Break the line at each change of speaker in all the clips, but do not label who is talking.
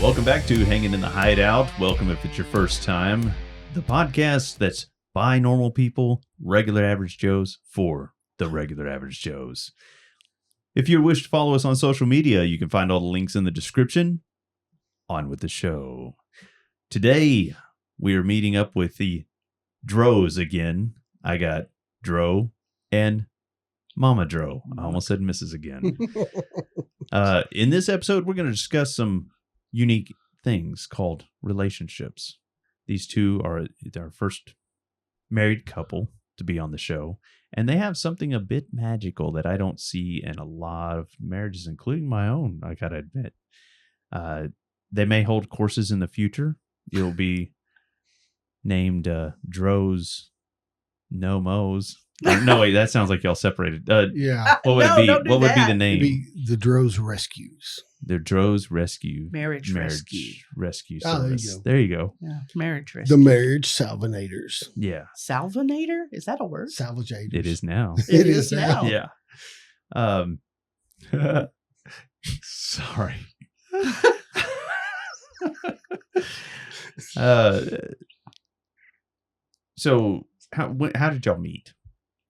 Welcome back to Hanging in the Hideout. Welcome if it's your first time. The podcast that's by normal people, regular average Joes, for the regular average Joes. If you wish to follow us on social media, you can find all the links in the description. On with the show. Today, we are meeting up with the Dros again. I got Dro and Mama Dro. I almost said Mrs. again. In this episode, we're going to discuss some unique things called relationships. These two are our first married couple to be on the show, and they have something a bit magical that I don't see in a lot of marriages, including my own, I gotta admit. They may hold courses in the future. It'll be named Dro's No Mo's. No, wait, that sounds like y'all separated.
Yeah.
What would it be? What would be the name?
It'd be the Dro's Rescues.
The Dro's
Marriage
Rescue
Oh,
Service. There you go.
Yeah, marriage rescue.
The Marriage Salvinators.
Yeah.
Salvinator? Is that a word?
Salvagators.
It is now.
It is now.
Yeah. Sorry. So how did y'all meet?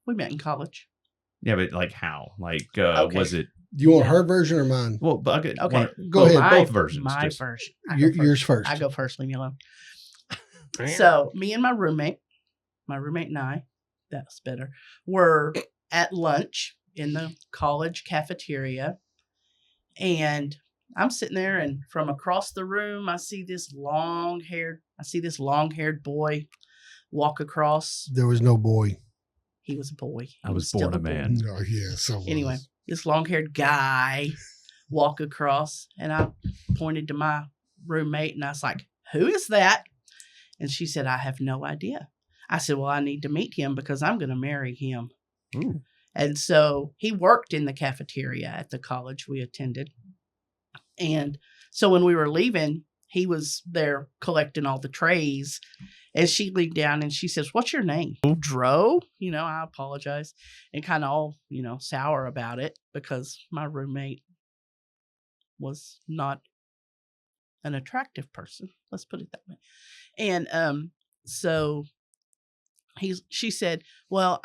We met in college.
Yeah, but like how? Like
Okay.
was it?
Do you want her version or mine?
Well, but
Okay.
Go ahead.
Both versions.
My
just-
version.
Yours first.
I go first. Leave me alone. So me and my roommate and I, that's better, were at lunch in the college cafeteria. And I'm sitting there, and from across the room, I see this long-haired boy walk across.
There was no boy.
He was a boy.
I
He
was
still
born a man.
No, yeah. So
Anyway, this long-haired guy walk across, and I pointed to my roommate, and I was like, "Who is that?" And she said, "I have no idea." I said, "Well, I need to meet him because I'm going to marry him."
Ooh.
And so he worked in the cafeteria at the college we attended. And so when we were leaving, he was there collecting all the trays. And she leaned down and she says, "What's your name?" Dro? I apologize. And kind of all, sour about it because my roommate was not an attractive person. Let's put it that way. And so she said, "Well,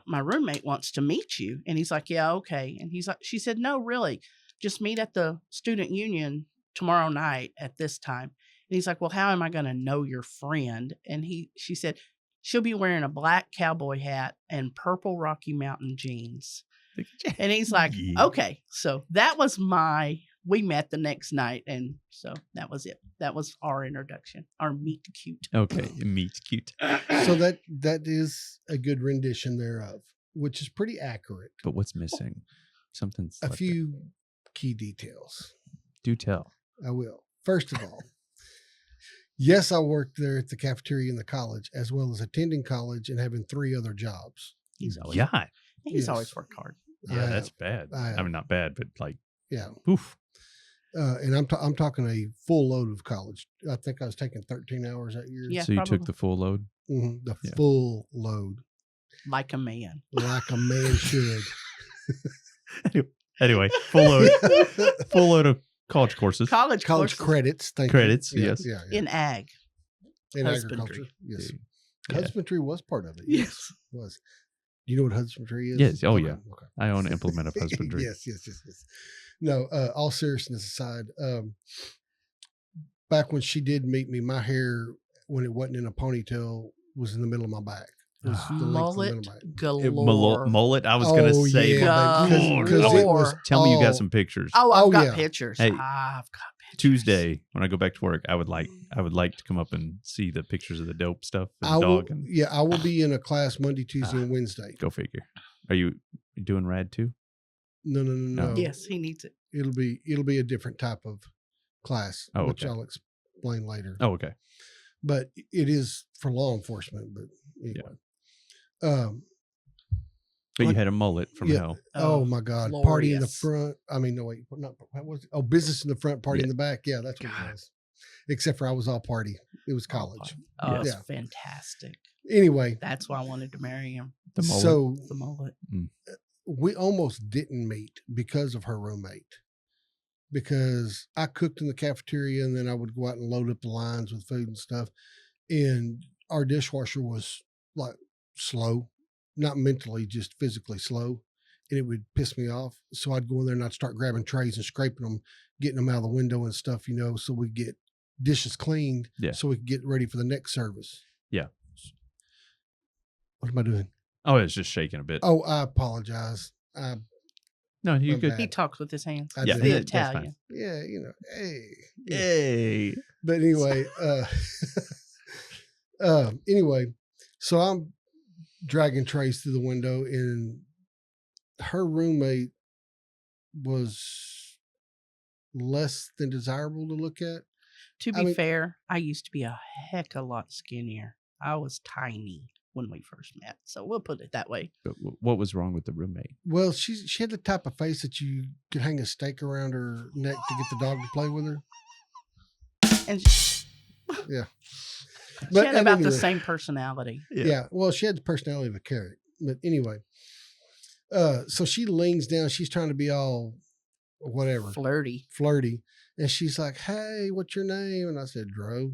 my roommate wants to meet you." And he's like, "Yeah, okay." And she said, "No, really, just meet at the student union tomorrow night at this time." And he's like, "Well, how am I going to know your friend?" And she said, "She'll be wearing a black cowboy hat and purple Rocky Mountain jeans." And he's like,
Yeah.
"Okay." So we met the next night. And so that was it. That was our introduction, our meet cute.
Okay, meet cute.
So that is a good rendition thereof, which is pretty accurate.
But what's missing? Something's
A
left
few key details.
out. Do tell.
I will. First of all, yes, I worked there at the cafeteria in the college, as well as attending college and having 3 other jobs.
He's always,
God.
he's
Yes.
always worked hard.
Yeah,
I
that's
have.
bad.
I
I
have.
mean, not bad, but like,
Yeah.
oof.
And I'm talking a full load of college. I think I was taking 13 hours that year.
Yeah,
So you
probably.
took the full load?
The
Yeah.
full load,
Like a man.
like a man should.
Anyway, full load of college courses.
College
College
courses
credits. Thank
Credits,
you.
yes.
Yeah.
in ag.
In
husbandry.
agriculture. Yes.
Dude. Yeah.
Husbandry was part of it.
Yes.
It was. Do you know what husbandry is?
Yes. Oh,
Okay,
yeah.
Okay.
I own an implement of husbandry.
yes. No, all seriousness aside, back when she did meet me, my hair, when it wasn't in a ponytail, was in the middle of my back. It was the length of the middle of my back.
Galore.
Mullet. I was going to say.
yeah,
mullet.
because it was
Tell me you got
all-
some pictures.
Oh, I've
Oh,
got
yeah.
pictures.
Hey,
I've got pictures.
Tuesday when I go back to work, I would like to come up and see the pictures of the dope stuff and
I will,
dog and
yeah, I will be in a class Monday, Tuesday, and Wednesday.
go figure. Are you doing rad too?
No.
Yes, he needs it.
It'll be a different type of class,
Oh,
which
okay.
I'll explain later.
Oh, okay.
But it is for law enforcement. But anyway,
But you
Like-
had a mullet from
yeah.
hell.
oh my God, party in the
glorious.
front. I mean, no wait, not what was it? Oh, business in the front, party
Yeah.
in the back. Yeah, that's what
God.
it was. Except for I was all party. It was college.
Oh, it's
Yeah.
fantastic.
Anyway,
That's why I wanted to marry him.
The mullet.
So
The mullet.
we almost didn't meet because of her roommate. Because I cooked in the cafeteria and then I would go out and load up the lines with food and stuff. And our dishwasher was like slow, not mentally, just physically slow. And it would piss me off. So I'd go in there and I'd start grabbing trays and scraping them, getting them out of the window and stuff, you know, so we get dishes cleaned.
Yeah.
So we could get ready for the next service.
Yeah.
What am I doing?
Oh, it's just shaking a bit.
Oh, I apologize.
No, you
my
could.
bad.
He talks with his hands.
I
Yeah,
He's
did.
the
that's fine.
Italian.
Yeah, you know, hey.
Hey.
But anyway, anyway, so I'm dragging trays through the window, and her roommate was less than desirable to look at.
To
I
be
mean-
fair, I used to be a heck of a lot skinnier. I was tiny when we first met, so we'll put it that way.
But what was wrong with the roommate?
Well, she had the type of face that you could hang a stake around her neck to get the dog to play with her.
And she
But
had about the
anyway.
same personality.
Yeah. Well, she had the personality of a carrot. But anyway, so she leans down. She's trying to be all whatever,
Flirty.
flirty. And she's like, hey, what's your name? And I said, Dro.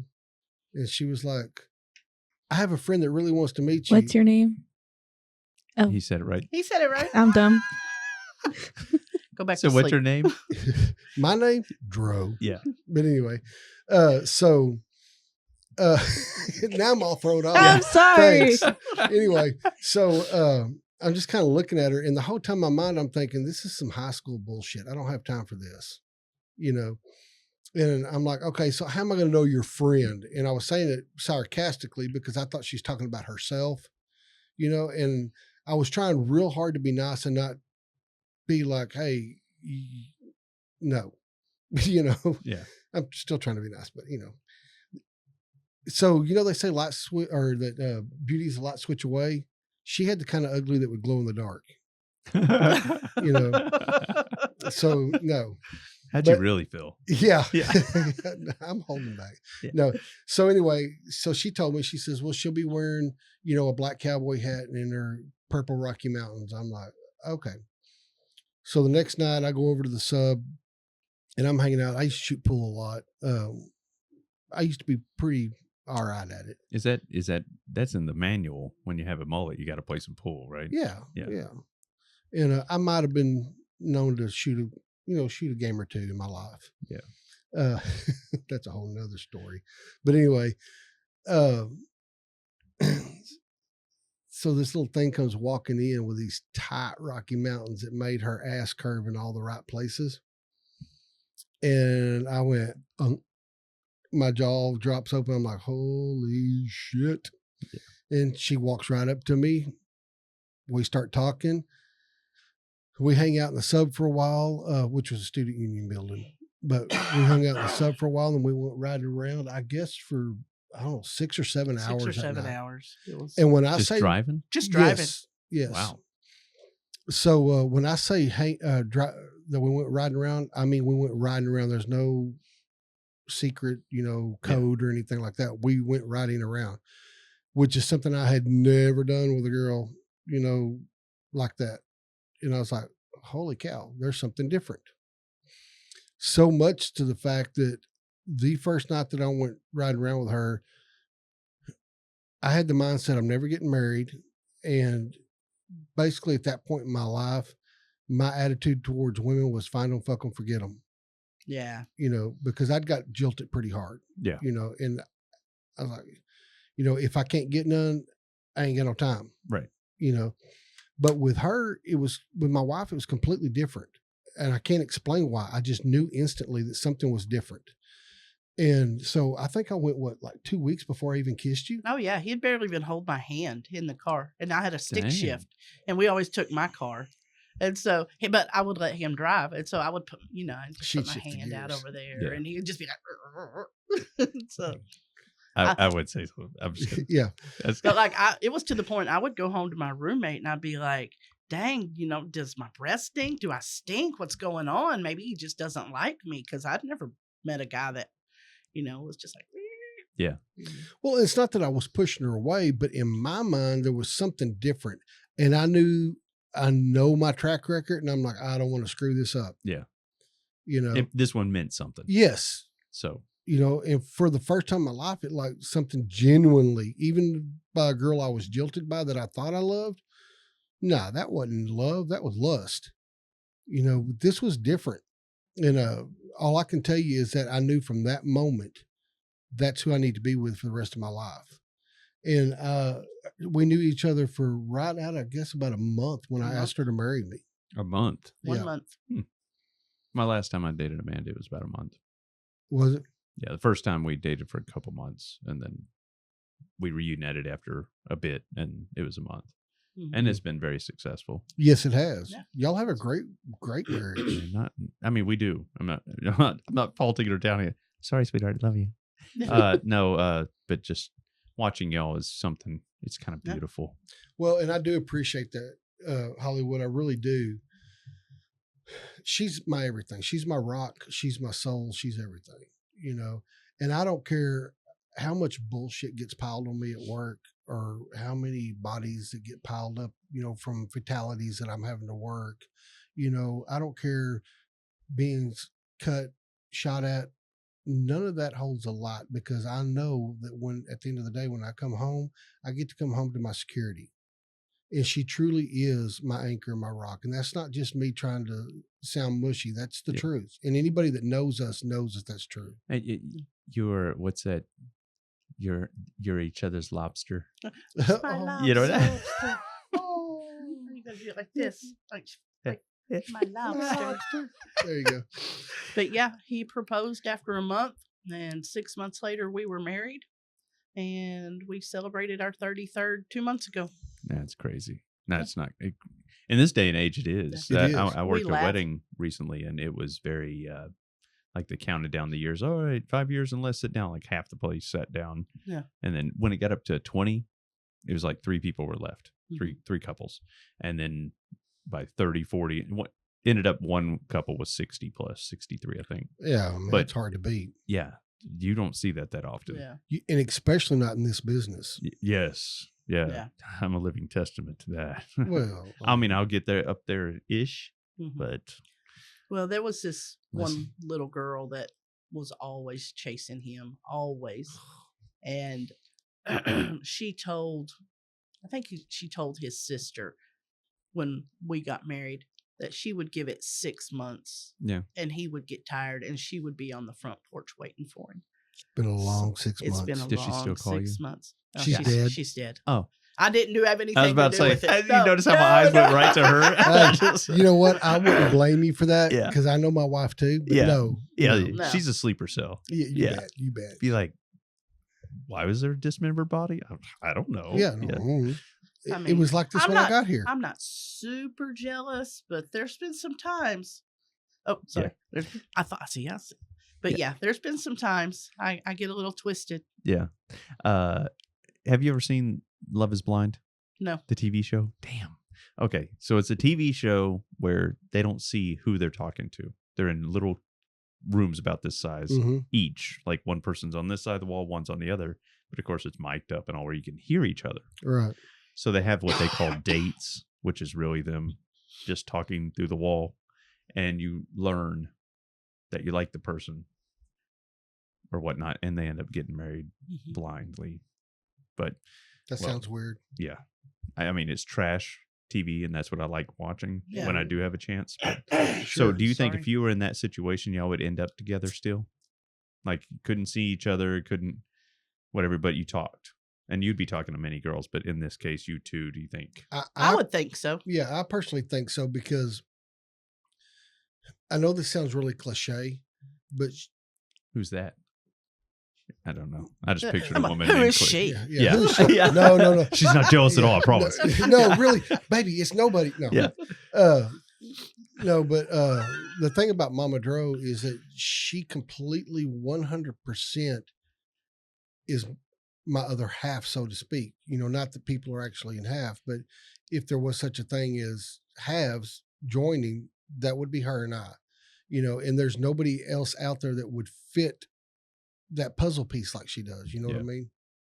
And she was like, I have a friend that really wants to meet you.
What's your name? Oh,
He said it right.
He said it right.
I'm dumb.
Go back
So
to
what's
sleep.
your name?
My name? Dro.
Yeah.
But anyway, so now I'm all thrown off.
I'm sorry.
Thanks. Anyway, so I'm just kind of looking at her, and the whole time in my mind, I'm thinking, this is some high school bullshit. I don't have time for this, you know. And I'm like, okay, so how am I going to know your friend? And I was saying it sarcastically because I thought she's talking about herself, you know. And I was trying real hard to be nice and not be like, hey, no, you know.
Yeah.
I'm still trying to be nice, but you know. So, you know, they say light switch or that beauty is a light switch away. She had the kind of ugly that would glow in the dark, you know. So no,
How'd you
But-
really feel?
yeah,
Yeah.
I'm holding back.
Yeah.
No. So anyway, so she told me, she says, well, she'll be wearing, you know, a black cowboy hat and in her purple Rocky Mountains. I'm like, okay. So the next night I go over to the sub and I'm hanging out. I used to shoot pool a lot. I used to be pretty all right at it.
Is that's in the manual? When you have a mullet, you got to play some pool, right?
Yeah.
Yeah.
Yeah. And I might have been known to shoot a game or two in my life.
Yeah.
That's a whole nother story. But anyway, so this little thing comes walking in with these tight Rocky Mountains that made her ass curve in all the right places. And I went, my jaw drops open. I'm like, holy shit. Yeah. And she walks right up to me. We start talking. We hang out in the sub for a while, which was a student union building. But we hung out in the sub for a while and we went riding around, I guess, for, I don't know, 6 or 7 hours.
6 or
that
7
night.
hours. It was
And when I
Just
say
driving.
just driving.
yes.
Wow.
So when I say that we went riding around, I mean we went riding around. There's no secret, code or anything like that. We went riding around, which is something I had never done with a girl, like that. And I was like, holy cow, there's something different. So much to the fact that the first night that I went riding around with her, I had the mindset I'm never getting married. And basically at that point in my life, my attitude towards women was find them, fuck them, forget them.
Yeah.
Because I'd got jilted pretty hard.
Yeah.
And I was like, if I can't get none, I ain't got no time.
Right.
But with her, with my wife, it was completely different. And I can't explain why. I just knew instantly that something was different. And so I think I went, 2 weeks before I even kissed you?
Oh, yeah. He'd barely even hold my hand in the car. And I had a stick
Dang.
shift. And we always took my car. And so, but I would let him drive. And so I would put, and just
She'd
put my
shift the
hand out
gears.
over there.
Yeah.
And he would just be like, so.
I would say so. I'm just kidding.
Yeah.
But it was to the point I would go home to my roommate and I'd be like, dang, does my breath stink? Do I stink? What's going on? Maybe he just doesn't like me because I'd never met a guy that, was just like,
Yeah.
Well, it's not that I was pushing her away, but in my mind, there was something different. And I know my track record, and I'm like, I don't want to screw this up.
Yeah.
You know,
This one meant something.
yes.
So,
You know, and for the first time in my life, it like something genuinely, even by a girl I was jilted by that I thought I loved. Nah, that wasn't love. That was lust. You know, this was different. And all I can tell you is that I knew from that moment, that's who I need to be with for the rest of my life. And we knew each other for right out, I guess, about a month when I asked her to marry me.
a month.
1 month.
My last time I dated Amanda, it was about a month.
Was it?
Yeah, the first time we dated for a couple months, and then we reunited after a bit, and it was a month.
Mhm.
And it's been very successful.
Yes, it has.
Yeah.
Y'all have a great marriage.
We do. I'm not faulting her down here. Sorry, sweetheart, love you. But just watching y'all is something. It's kind of
Yeah.
beautiful.
Well, and I do appreciate that, Hollywood. I really do. She's my everything. She's my rock. She's my soul. She's everything, you know. And I don't care how much bullshit gets piled on me at work or how many bodies that get piled up, you know, from fatalities that I'm having to work. You know, I don't care being cut, shot at. None of that holds a lot because I know that when at the end of the day, when I come home, I get to come home to my security. And she truly is my anchor, my rock. And that's not just me trying to sound mushy. That's the
Yeah.
truth. And anybody that knows us knows that that's true.
Hey, you're what's that? You're each other's lobster.
Oh,
You know
lobster.
oh,
You gotta do it like this. Like
Yeah.
my lobster.
there you go.
But yeah, he proposed after a month, and 6 months later we were married, and we celebrated our 33rd 2 months ago.
That's crazy. That's not. In this day and age, it is.
It is.
I worked
We
a
laugh.
wedding recently, and it was very like they counted down the years. All right, 5 years and less, sit down. Like half the place sat down.
Yeah.
And then when it got up to 20, it was like 3 people were left,
Mhm.
three couples, and then by 30, 40, what ended up one couple was 60 plus 63, I think.
Yeah, man,
But-
it's hard to beat.
Yeah, you don't see that often.
Yeah.
And especially not in this business.
Yes. Yeah.
Yeah.
I'm a living testament to that.
Well,
I mean, I'll get there up there ish,
Mhm.
but
Well, there was this
Listen.
one little girl that was always chasing him, always. And she told his sister when we got married that she would give it 6 months.
Yeah.
And he would get tired and she would be on the front porch waiting for him.
it's been a long 6
It's
months.
been a
Did she
long
still call
6
you?
months.
She's dead?
She's dead.
Oh.
I didn't have anything
I was about
to
to
do
say,
with it.
you notice how my eyes went right to her?
Hey, you know what? I wouldn't blame you for that
Yeah.
because I know my wife too. But
Yeah.
no,
Yeah,
No.
she's a sleeper cell.
you
Yeah.
bet, you bet.
Be like, why was there a dismembered body? I don't know.
Yeah, no,
I
it
mean,
was like this
I'm
when I
not-
got here.
I'm not super jealous, but there's been some times. Oh, sorry. I thought, see. But yeah, there's been some times I get a little twisted.
Yeah. Have you ever seen Love is Blind?
No.
The TV show? Damn. Okay. So it's a TV show where they don't see who they're talking to. They're in little rooms about this size
Mhm.
each. Like one person's on this side of the wall, one's on the other. But of course, it's mic'd up and all where you can hear each other.
Right.
So they have what they call dates, which is really them just talking through the wall. And you learn that you like the person or whatnot. And they end up getting married blindly. But
That
Well,
sounds weird.
yeah, I mean, it's trash TV, and that's what I like watching
Yeah.
when I do have a chance. But, so
Sure.
do you think
Sorry.
if you were in that situation, y'all would end up together still? Like, you couldn't see each other, couldn't whatever, but you talked. And you'd be talking to many girls, but in this case, you two, do you think?
I would think so.
Yeah, I personally think so because I know this sounds really cliche, but
Who's that? I don't know. I just pictured a
Come on,
woman.
who
named
is
Clay.
she?
Yeah.
who is she?
Yeah.
No.
She's not jealous at all, I
Yeah,
promise.
No, really, baby, it's nobody. No.
Yeah.
No, but the thing about Mama Dro is that she completely 100% is my other half, so to speak. You know, not that people are actually in half, but if there was such a thing as halves joining, that would be her and I. You know, and there's nobody else out there that would fit that puzzle piece like she does. You know what I
Yeah.
mean?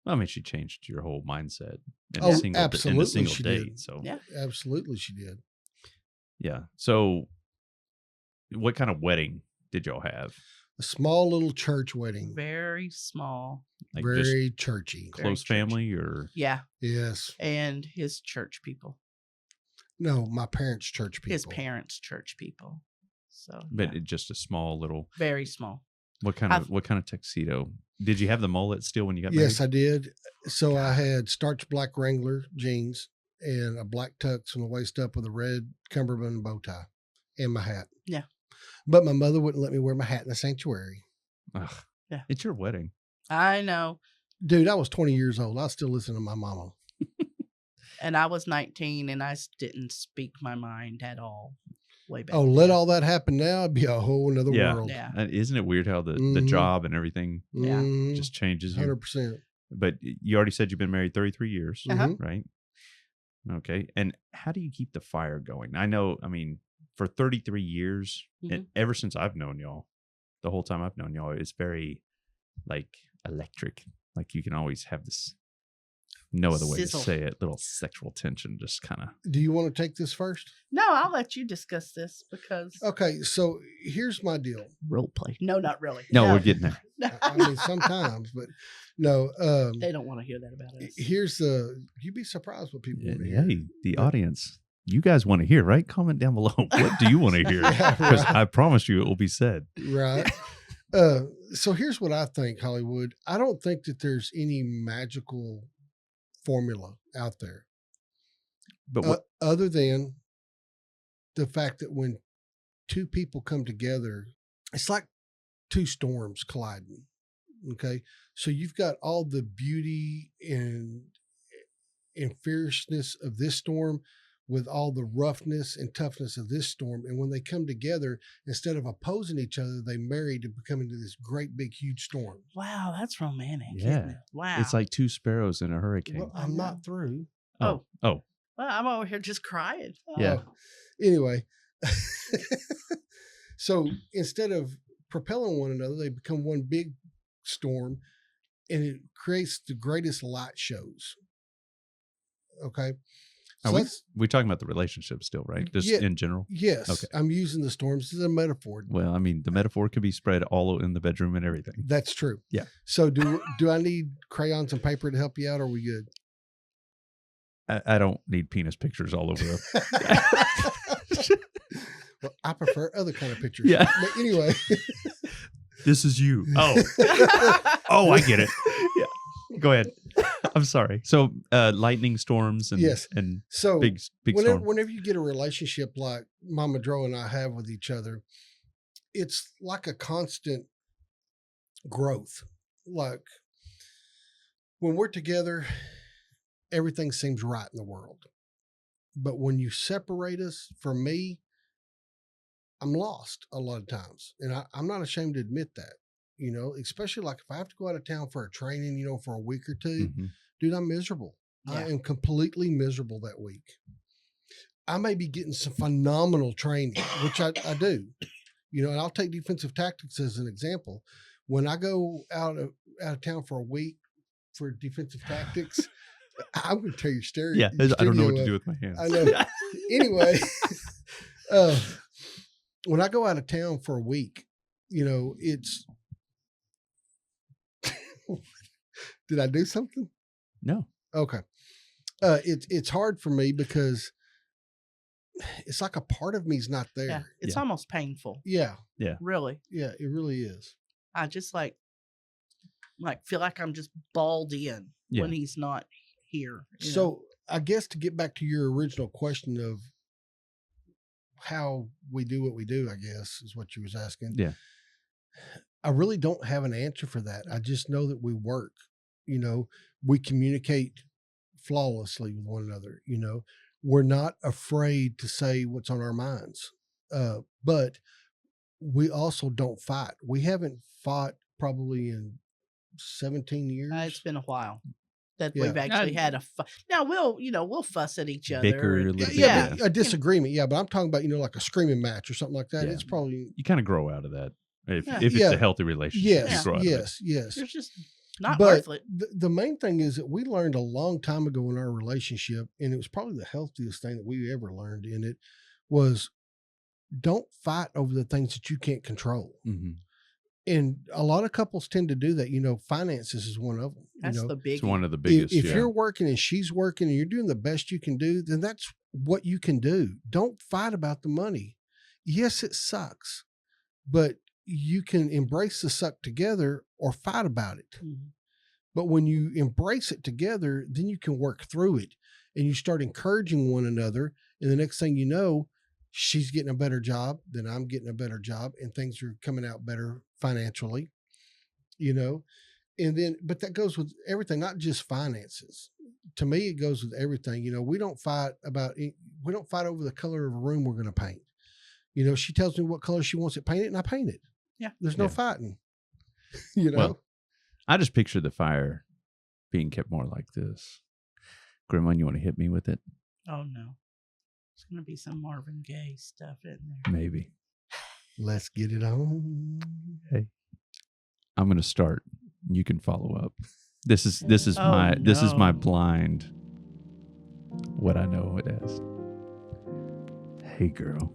I mean, she changed your whole mindset in
Oh,
a single
absolutely she
day.
did.
So
Yeah.
Absolutely, she did.
yeah. So what kind of wedding did y'all have?
A small little church wedding.
Very small.
Like just
Very churchy.
close
churchy.
family or
Yeah.
Yes.
And his church people.
No, my parents' church people.
His parents' church people. So,
but
yeah,
just a small little
very small.
what kind of tuxedo? Did you have the mullet still when you got
Yes,
married?
I did. So I had starch black Wrangler jeans and a black tux from the waist up with a red cummerbund bow tie and my hat.
Yeah.
But my mother wouldn't let me wear my hat in the sanctuary.
Ugh,
Yeah.
It's your wedding.
I know.
Dude, I was 20 years old. I still listen to my mama.
And I was 19 and I didn't speak my mind at all way back.
Oh, let
then.
all that happen now, it'd be a whole nother
Yeah.
world.
Yeah.
Isn't it weird how the
Mhm.
job and everything
Yeah.
Mhm.
just changes you?
100%.
But you already said you've been married 33 years,
Uh-huh.
right? Okay. And how do you keep the fire going? I know, I mean, for 33 years, and ever since I've known y'all, the whole time I've known y'all, it's very like electric. Like you can always have this, no other way
Sizzle.
to say it, little sexual tension just kind of.
Do you want to take this first?
No, I'll let you discuss this because
Okay, so here's my deal.
role play. No, not really.
No, we're getting there.
I mean, sometimes, but no.
They don't want to hear that about us.
Here's the. You'd be surprised what people want to hear.
Hey, the
But-
audience, you guys want to hear, right? Comment down below. What do you want to hear?
Yeah,
Because
right.
I promise you it will be said.
Right. So here's what I think, Hollywood. I don't think that there's any magical formula out there
But what,
other than the fact that when two people come together, it's like two storms colliding. Okay. So you've got all the beauty and fierceness of this storm with all the roughness and toughness of this storm. And when they come together, instead of opposing each other, they marry to become into this great, big, huge storm.
Wow, that's romantic.
Yeah.
Isn't it? Wow.
it's like two sparrows in a hurricane.
Well,
I
I'm
know.
not through.
Oh.
Well, I'm over here just crying.
Yeah.
Oh, anyway, so instead of propelling one another, they become one big storm, and it creates the greatest light shows. Okay, so
We're talking about the relationship still, right? Just
Yeah.
in general.
yes,
Okay.
I'm using the storms as a metaphor.
Well, I mean, the metaphor could be spread all in the bedroom and everything.
That's true.
Yeah.
So do I need crayons and paper to help you out? Or are we good?
I don't need penis pictures all over the.
Well, I prefer other kind of pictures.
Yeah.
But anyway.
This is you. Oh, oh, I get it. Yeah. Go ahead. I'm sorry. So, lightning storms and
Yes.
and
So
big
whenever,
storm.
whenever you get a relationship like Mama Dro and I have with each other, it's like a constant growth. Like when we're together, everything seems right in the world. But when you separate us, for me, I'm lost a lot of times. And I'm not ashamed to admit that, you know, especially like if I have to go out of town for a training, you know, for a week or two,
Mhm.
dude, I'm miserable. I
Yeah.
am completely miserable that week. I may be getting some phenomenal training, which I do, you know, and I'll take defensive tactics as an example. When I go out of town for a week for defensive tactics, I'm going to tell you
Yeah, I don't know what to do with my hands.
I know. Anyway, when I go out of town for a week, you know, it's. Did I do something?
No.
Okay. It's hard for me because it's like a part of me's not there.
Yeah, it's
Yeah.
almost painful.
Yeah.
Really.
Yeah, it really is.
I just like feel like I'm just balled in
Yeah.
when he's not here. you know?
So I guess to get back to your original question of how we do what we do, I guess is what you was asking.
Yeah.
I really don't have an answer for that. I just know that we work, you know, we communicate flawlessly with one another, you know, we're not afraid to say what's on our minds. But we also don't fight. We haven't fought probably in 17 years.
It's been a while that
Yeah.
we've actually had a now we'll fuss at each other.
Bicker a
and-
little bit,
yeah,
yeah.
a disagreement. Yeah, but I'm talking about, you know, like a screaming match or something like that.
Yeah.
It's probably
You kind of grow out of that if
Yeah.
it's
Yeah.
a healthy relationship.
yes,
you grow out of it.
yes.
There's just Not
But
worth it.
the main thing is that we learned a long time ago in our relationship, and it was probably the healthiest thing that we ever learned in it, was don't fight over the things that you can't control.
Mm-hmm.
And a lot of couples tend to do that. Finances is one of them.
That's the big
It's one of the biggest.
If you're working and she's working and you're doing the best you can do, then that's what you can do. Don't fight about the money. Yes, it sucks, but you can embrace the suck together or fight about it.
Mm-hmm.
But when you embrace it together, then you can work through it and you start encouraging one another. And the next thing you know, she's getting a better job, then I'm getting a better job, and things are coming out better financially, and then, but that goes with everything, not just finances. To me, it goes with everything. We don't fight over the color of a room we're going to paint. She tells me what color she wants it painted and I paint it.
Yeah.
There's no fighting,
Well, I just picture the fire being kept more like this. Grandma, you want to hit me with it?
Oh, no. It's going to be some Marvin Gaye stuff in there.
Maybe.
Let's get it on.
Hey, I'm going to start. You can follow up. This is
Oh,
my
no.
blind. What I know it as. Hey, girl.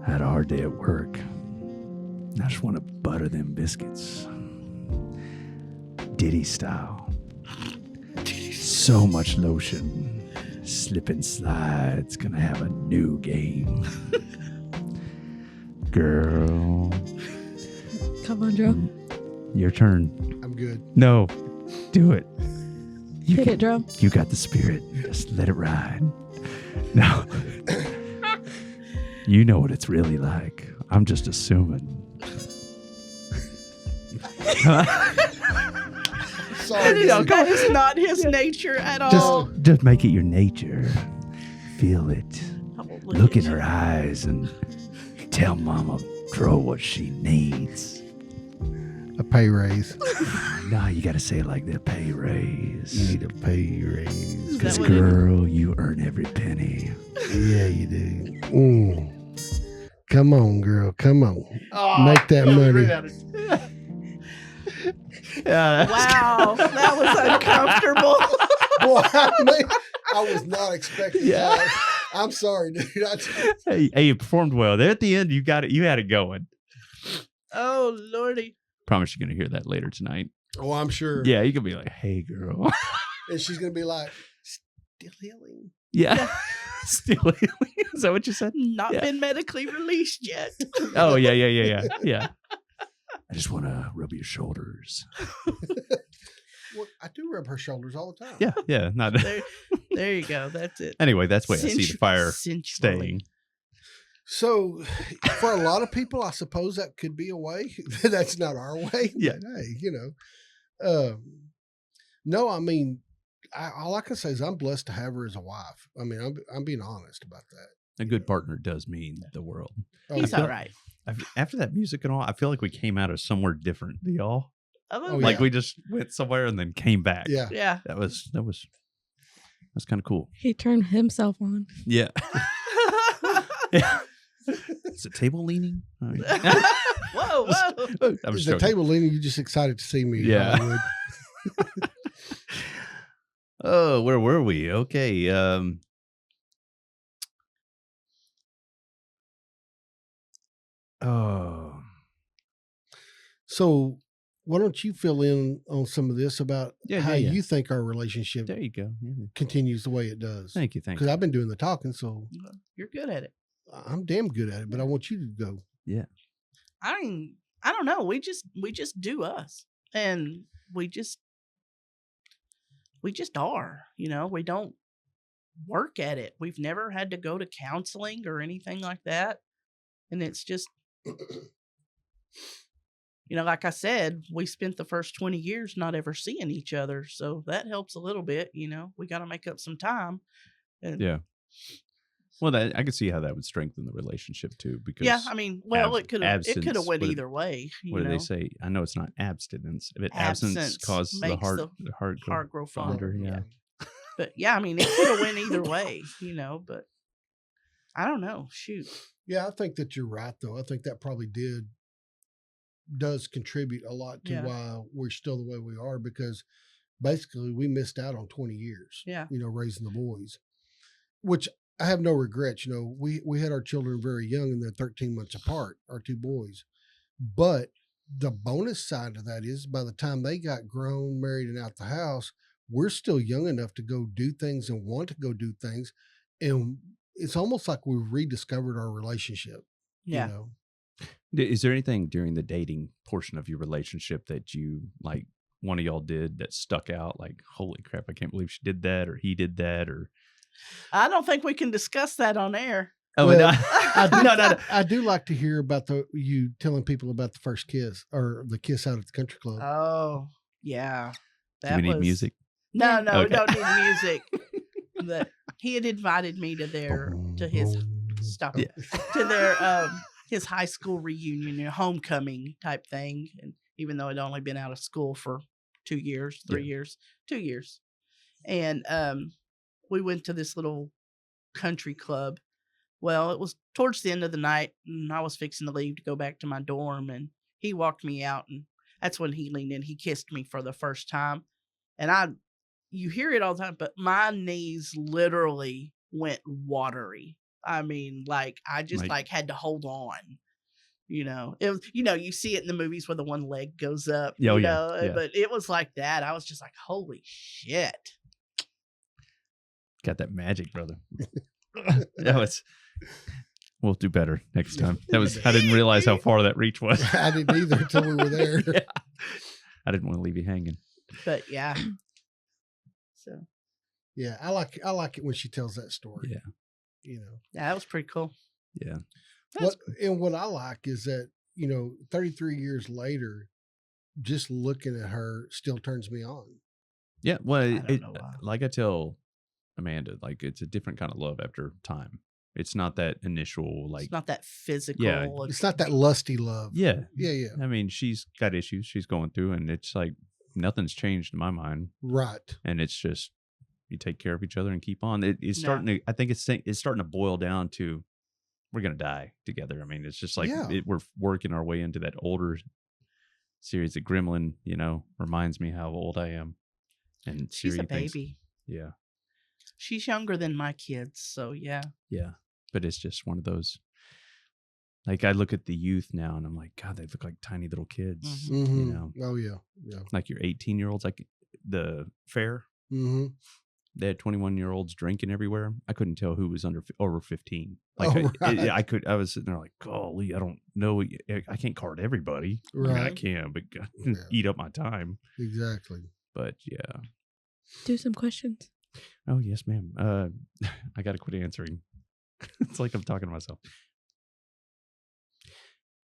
Had a hard day at work. I just want to butter them biscuits. Diddy style. So much lotion. Slip and slide's gonna have a new game. Girl.
Come on, Dro.
Your turn.
I'm good.
No. Do it.
Hit it, Dro.
You got the spirit. Just let it ride. No. You know what it's really like. I'm just assuming.
Sorry.
That is not his nature at all.
Just make it your nature. Feel it.
Oh,
Look
at
in her eyes and tell Mama Dro what she needs.
A pay raise.
No, you got to say it like that. Pay raise.
You need a pay raise.
Is
Because,
that what it-
girl, you earn every penny.
Yeah, you do. Come on, girl. Come on. Make that money.
Wow, that was uncomfortable.
Boy, I was not expecting that. I'm sorry, dude.
Hey, you performed well. There at the end, you got it. You had it going.
Oh, Lordy.
Promise you're going to hear that later tonight.
Oh, I'm sure.
Yeah, you can be like, hey, girl.
And she's going to be like, still healing.
Yeah. Still healing. Is that what you said?
Not
Yeah.
been medically released yet.
Oh, yeah. I just want to rub your shoulders.
Well, I do rub her shoulders all the time.
Yeah. Not.
There you go. That's it.
Anyway, that's why I see the fire
Sensually.
staying.
So, for a lot of people, I suppose that could be a way. That's not our way.
Yeah.
But, hey, no, I mean, all I can say is I'm blessed to have her as a wife. I mean, I'm being honest about that.
A good partner does mean the world.
Oh,
He's
yeah.
all right.
After that music and all, I feel like we came out of somewhere different. Do y'all?
Oh,
Like
yeah.
we just went somewhere and then came back.
Yeah.
yeah.
That's kind of cool.
He turned himself on.
Yeah. Yeah. Is the table leaning? Oh, yeah.
Whoa.
I'm
Is
just
the
joking.
table leaning? You just excited to see me?
Yeah.
Hollywood.
Oh, where were we? Okay. Oh,
So, why don't you fill in on some of this about how
yeah.
you think our relationship
there you go. Yeah.
continues the way it does?
Thank you.
Because I've been doing the talking, so
You're good at it.
I'm damn good at it. But I want you to go.
I mean, I don't know. We just do us, and we just are. We don't work at it. We've never had to go to counseling or anything like that, and it's just, like I said, we spent the first 20 years not ever seeing each other, so that helps a little bit. We got to make up some time. And
Yeah. Well, I could see how that would strengthen the relationship too. Because
yeah, I mean, well, it could have
absence,
went
what
either way.
What do they say? I know it's not abstinence, but absence
Absence
causes the
makes
heart,
the
heart
grow
fonder.
fonder.
Yeah.
But yeah, I mean, it could have went either way, but I don't know. Shoot.
Yeah, I think that you're right, though. I think that probably does contribute a lot to
Yeah.
why we're still the way we are, because basically we missed out on 20 years,
Yeah.
raising the boys, which I have no regrets. We had our children very young and they're 13 months apart, our two boys. But the bonus side of that is by the time they got grown, married, and out the house, we're still young enough to go do things and want to go do things. And it's almost like we've rediscovered our relationship,
Yeah.
Is there anything during the dating portion of your relationship that you like one of y'all did that stuck out? Like, holy crap, I can't believe she did that or he did that or.
I don't think we can discuss that on air.
Oh,
Well,
no.
I do like to hear about you telling people about the first kiss or the kiss out at the country club.
Oh, yeah.
Do we need music?
No,
Okay.
we don't need music. But he had invited me to his his high school reunion, homecoming type thing. And even though I'd only been out of school for 2 years, 3 years, 2 years. And we went to this little country club. Well, it was towards the end of the night, and I was fixing to leave to go back to my dorm, and he walked me out, and that's when he leaned in. He kissed me for the first time, and you hear it all the time, but my knees literally went watery. I mean, like I just had to hold on. It was, you see it in the movies where the one leg goes up. But it was like that. I was just like, holy shit.
Got that magic, brother. We'll do better next time. I didn't realize how far that reach was.
I didn't either until we were there.
Yeah. I didn't want to leave you hanging.
But yeah. So.
Yeah, I like it when she tells that story.
Yeah.
Yeah, that was pretty cool.
Yeah.
What I like is that, 33 years later, just looking at her still turns me on.
Yeah. Well, like I tell Amanda, like it's a different kind of love after time. It's not that initial, like,
it's not that physical.
Yeah.
It's not that lusty love.
Yeah.
Yeah.
I mean, she's got issues she's going through, and it's like nothing's changed in my mind.
Right.
And it's just, you take care of each other and keep on. It's starting to, I think it's starting to boil down to, we're going to die together. I mean, it's just like, we're working our way into that older series. The Gremlin, reminds me how old I am. And
she's a baby.
Yeah.
She's younger than my kids. So yeah.
Yeah. But it's just one of those, like I look at the youth now and I'm like, God, they look like tiny little kids,
Mm-hmm. Oh yeah. Yeah.
Like your 18-year-olds, like the fair.
Mm-hmm.
They had 21-year-olds drinking everywhere. I couldn't tell who was over 15. Like I was sitting there like, golly, I don't know. I can't card everybody.
Right.
I mean, I can, but eat up my time.
Exactly.
But yeah.
Do some questions.
Oh, yes, ma'am. I got to quit answering. It's like I'm talking to myself.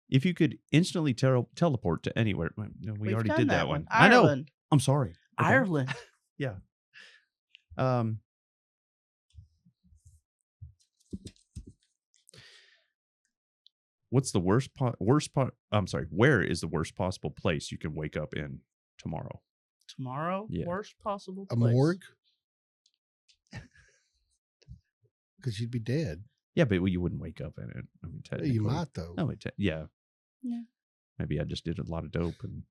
If you could instantly teleport to anywhere. No, we already did that one.
Ireland.
I know. I'm sorry. Okay.
Ireland.
Yeah. What's the worst part? I'm sorry. Where is the worst possible place you can wake up in tomorrow?
Tomorrow?
Yeah.
Worst possible
A
place.
morgue? Because you'd be dead.
Yeah, but you wouldn't wake up in it. I mean, technically.
You might though.
No,
Yeah.
Maybe I just did a lot of dope and.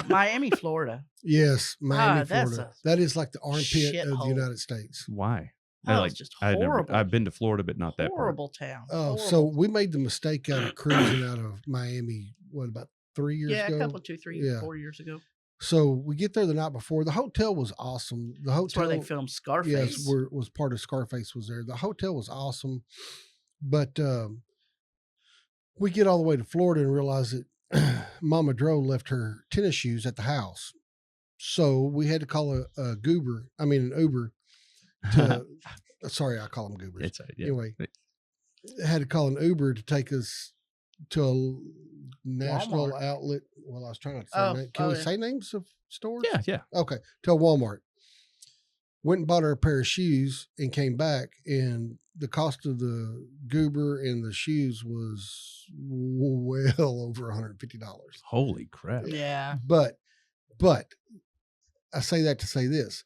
Miami, Florida.
Yes, Miami, Florida. That is like the armpit of the
shithole.
United States.
Why?
It's just horrible.
I've been to Florida, but not that
horrible town.
Oh, so we made the mistake out of cruising out of Miami. What, about 3 years ago?
Yeah, a couple, 2, 3, 4 years ago.
So we get there the night before. The hotel was awesome. The hotel
That's where they filmed Scarface.
Yes, was part of Scarface was there. The hotel was awesome, but we get all the way to Florida and realize that Mama Dro left her tennis shoes at the house. So we had to call an Uber to, sorry, I call them Goobers. Anyway, had to call an Uber to take us to a national
Walmart.
outlet. Well, I was trying to say name. Can we say names of stores?
Yeah.
Okay. To a Walmart. Went and bought her a pair of shoes and came back, and the cost of the goober and the shoes was well over $150.
Holy crap.
Yeah.
But I say that to say this.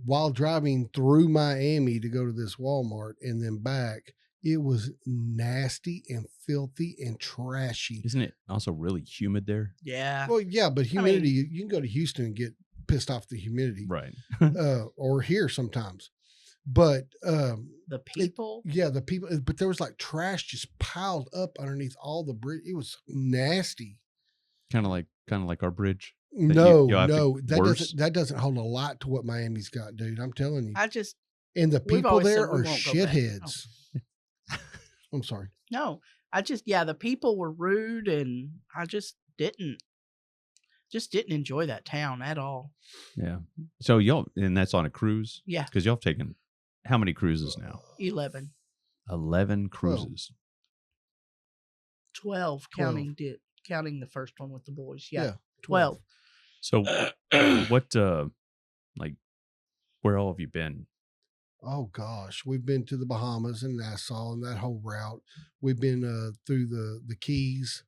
While driving through Miami to go to this Walmart and then back, It was nasty and filthy and trashy.
Isn't it also really humid there?
Yeah.
Well, yeah, but humidity, you can go to Houston and get pissed off the humidity.
Right.
Or here sometimes. But
The people.
the people, but there was like trash just piled up underneath all the bridge. It was nasty.
Kind of like our bridge.
No,
you'll have to-
no,
worse?
that doesn't hold a lot to what Miami's got, dude. I'm telling you. And the
we've
people
always
there
said we
are
won't go back.
shitheads. I'm sorry.
No, the people were rude, and I just didn't enjoy that town at all.
Yeah. So and that's on a cruise?
Yeah.
Because y'all have taken how many cruises now?
11,
11 cruises.
12 counting the first one with the boys. Yeah.
12.
12.
So what where all have you been?
Oh gosh, we've been to the Bahamas and Nassau and that whole route. We've been through the Keys,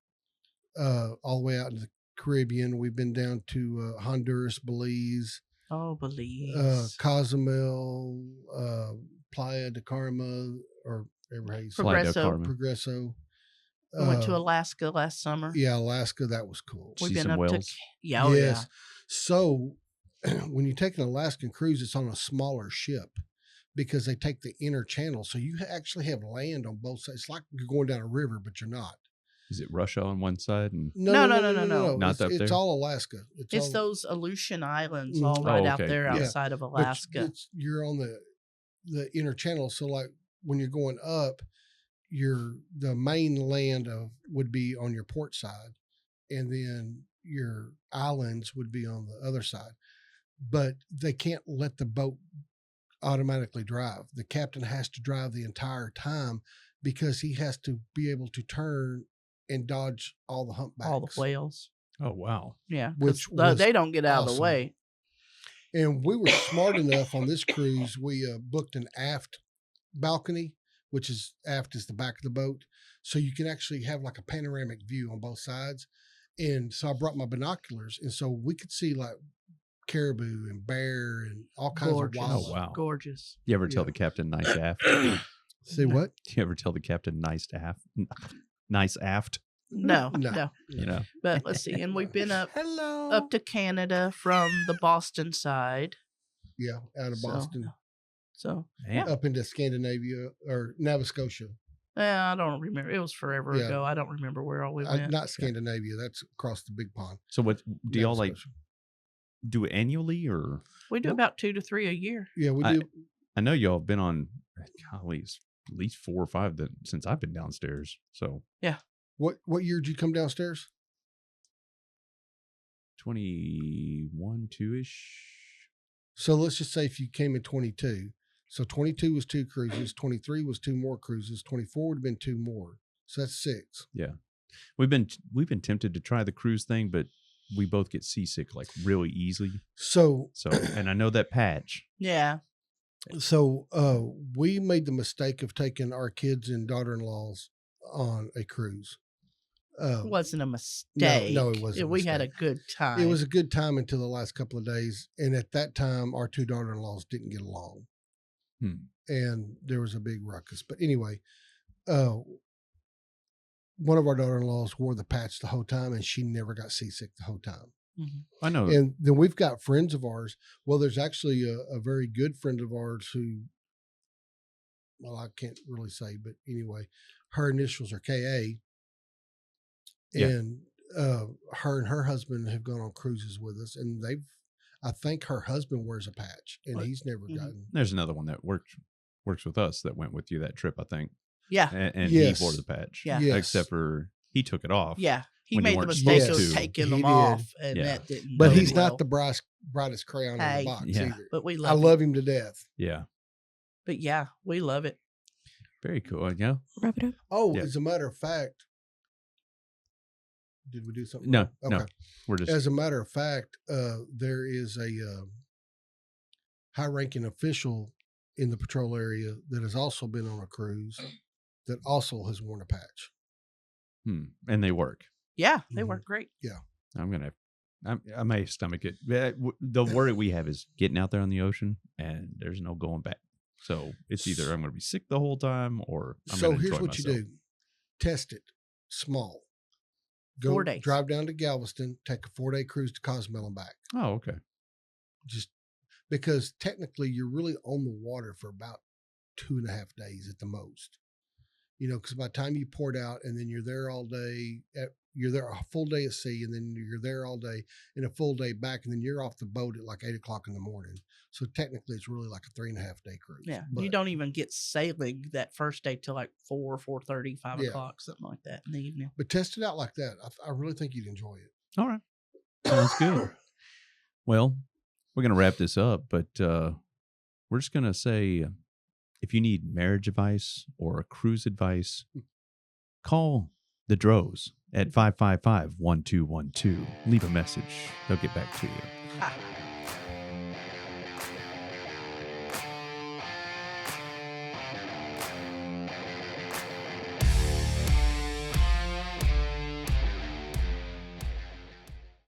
all the way out in the Caribbean. We've been down to Honduras, Belize,
Belize,
Cozumel, Playa de Carmen, or whatever how you say it.
Playa del
Progreso.
Carmen.
Progreso.
We went to Alaska last summer.
Yeah, Alaska. That was cool.
We've
See
been
some
up
whales?
to yes.
So when you take an Alaskan cruise, it's on a smaller ship because they take the inner channel. So you actually have land on both sides. It's like you're going down a river, but you're not.
Is it Russia on one side and
No.
Not up
It's
there?
all Alaska.
It's
all,
those Aleutian Islands
Mhm.
all right out
okay.
there
Yeah.
outside of
but
Alaska.
you're on the inner channel. So like when you're going up, the main land would be on your port side, and then your islands would be on the other side. But they can't let the boat automatically drive. The captain has to drive the entire time because he has to be able to turn and dodge all the humpbacks.
All the whales.
Oh wow.
Yeah.
Which
'Cause
was
they don't get out of the
awesome.
way.
And we were smart enough on this cruise. We booked an aft balcony, which is aft is the back of the boat. So you can actually have like a panoramic view on both sides. And so I brought my binoculars. And so we could see like caribou and bear and all kinds
Gorgeous.
of
Oh,
wild.
wow.
Gorgeous.
You ever tell
Yeah.
the captain nice aft?
See what?
Do you ever tell the captain nice aft? Nice aft?
No.
No.
You know.
But let's see. And we've been
Hello.
up to Canada from the Boston side.
Yeah, out of
So,
Boston.
So
Man.
Up into Scandinavia or Nova Scotia.
I don't remember. It was forever
Yeah.
ago. I don't remember where all we went.
Not Scandinavia. That's across the big pond.
So what do y'all
Nova
like
Scotia.
do it annually or
We do about 2 to 3 a year.
Yeah, we
I-
do.
I know y'all have been on golly, at least 4 or 5 since I've been downstairs. So
What year did you come downstairs?
21, 2-ish.
So let's just say if you came in 22. So 22 was 2 cruises, 23 was 2 more cruises, 24 would have been 2 more. So that's 6.
We've been tempted to try the cruise thing, but we both get seasick like really easily.
So
So and I know that patch.
Yeah.
we made the mistake of taking our kids and daughter-in-laws on a cruise.
It wasn't a mistake.
no, it wasn't a
We had a
mistake.
good time.
It was a good time until the last couple of days. And at that time, our 2 daughter-in-laws didn't get along. And there was a big ruckus. But anyway, one of our daughter-in-laws wore the patch the whole time, and she never got seasick the whole time.
Mhm.
I know.
And then we've got friends of ours. Well, there's actually a very good friend of ours who, well, I can't really say, but anyway, her initials are KA.
Yeah.
And her and her husband have gone on cruises with us, and I think her husband wears a patch, and
Right.
he's never
Mhm.
gotten.
There's another one that works with us that went with you that trip, I think.
Yeah.
And
Yes.
he wore the patch.
Yeah.
Yes.
Except for he took it off.
Yeah. He
When you
made the
weren't
mistake
supposed
of
to.
taking
He
them
did.
off, and
Yeah.
that didn't.
But
go
he's
well.
not the brightest crayon in
Hey.
the box
Yeah.
either.
But we
I
love.
love him to death.
Yeah.
But yeah, we love it.
Very cool. Yeah.
Wrap it up.
Oh,
Yeah.
as a matter of fact, did we do something?
No,
wrong?
no. We're just
As a matter of fact, there is a high-ranking official in the patrol area that has also been on a cruise that also has worn a patch.
and they work.
Yeah, they
Mhm.
work great.
I may stomach it. The worry we have is getting out there on the ocean, and there's no going back. So it's either I'm going to be sick the whole time or I'm
So
going to
here's
enjoy
what
myself.
you do: test it small. Go
4 days.
drive down to Galveston, take a 4-day cruise to Cozumel and back.
Oh, okay.
Just because technically you're really on the water for about 2.5 days at the most. You know, because by the time you port out and then you're there all day, you're there a full day at sea, and then you're there all day and a full day back, and then you're off the boat at like 8 o'clock in the morning. So technically, it's really like a 3.5 day cruise.
Yeah,
But
you don't even get sailing that first day till like 4:30, 5
Yeah.
o'clock, something like that in the evening.
But test it out like that. I really think you'd enjoy it.
All right. Sounds good. Well, we're going to wrap this up, but we're just going to say if you need marriage advice or cruise advice, call the Dros at 555-1212. Leave a message. They'll get back to you.